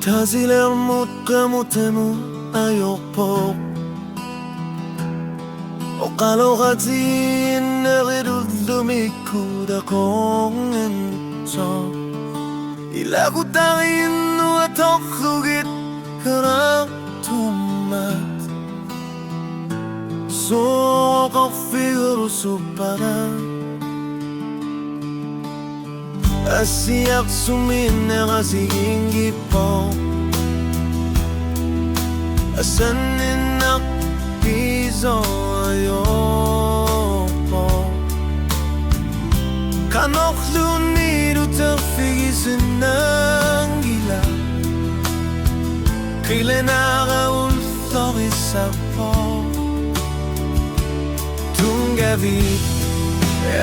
tazilermut qamutemu ayokpok oqaloqatin neridudlumiku dakongen so ilaqutarinnu atoqlugit karatumat soqafiru supara asiyak suminne qasigin po asaninnak piso ayokpo kanoqluniru terfigisinang gila qilenaqa ulthorisapo tungavit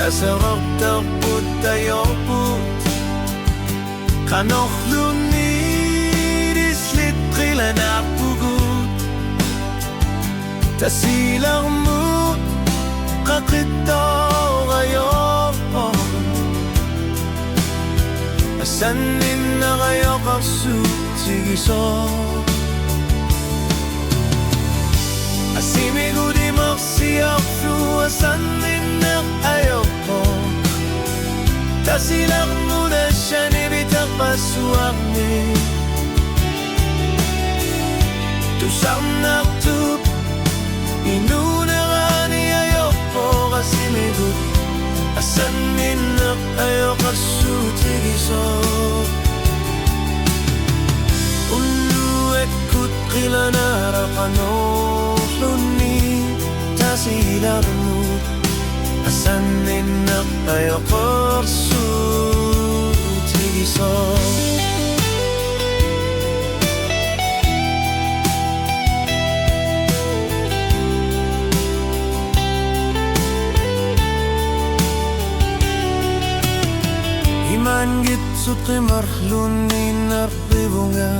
asaraqtarput ayokput kanoqlunirislit qilenarpugut tasilarmut qaqittor ayokpo asanninnar ayoqarsut tigiso asimigudi marsiarlu asanninnar ayokpo tasilarmut ashani bitaqpassuarni tusarnartup inunerani ayokpo qasimigud asanninnar ayoqarsut tigiso ulluekkut qilanara qanoqlunni tasilarmut asanninnar ayoqarsut tigiso iman gitsut qimarlunin narribunga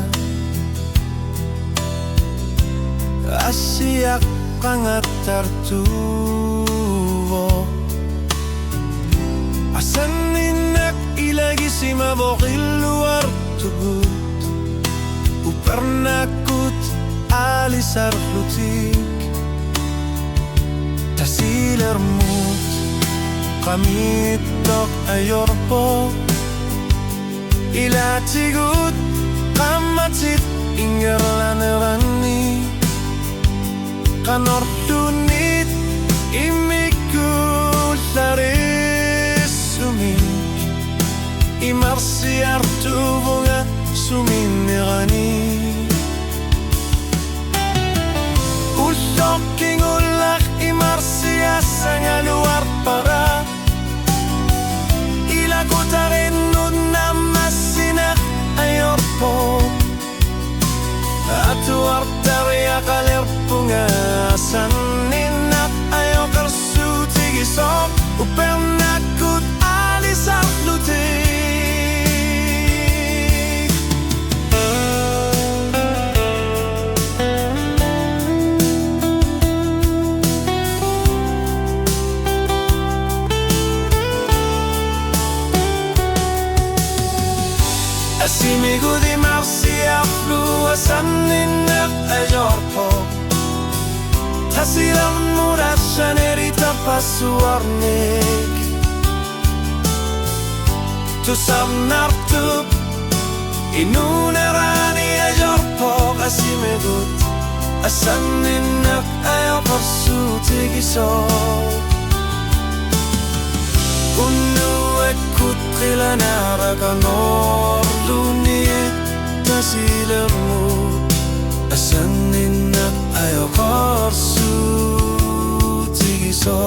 asiyak qangattartuvo asanninnak ilagisima voqilluartubut upernakut alisarlutik tasilarmut qamittoq ayorpo ilatigut qammatit ingerlanerani qanortunit imikullarissumin imarsiartuvunga suminnerani ulloqqingullaq imarsiassangaluarpara ilaqutarinnut nammassinaq ayorpo atuartariaqalerpunga asanninnak ayoqarsut tigiso upernakut alisarlutik asimigudi marsiarlu asanninnak ayorpo tasilarmut ashaneritaqpassuarnik tusarnartup inunerani ayorpo qasimigud asanninnak ayoqarsut tigiso ulluekkut qilanara qanorlunit tasilarmut asanninnak ayoqarsut tigiso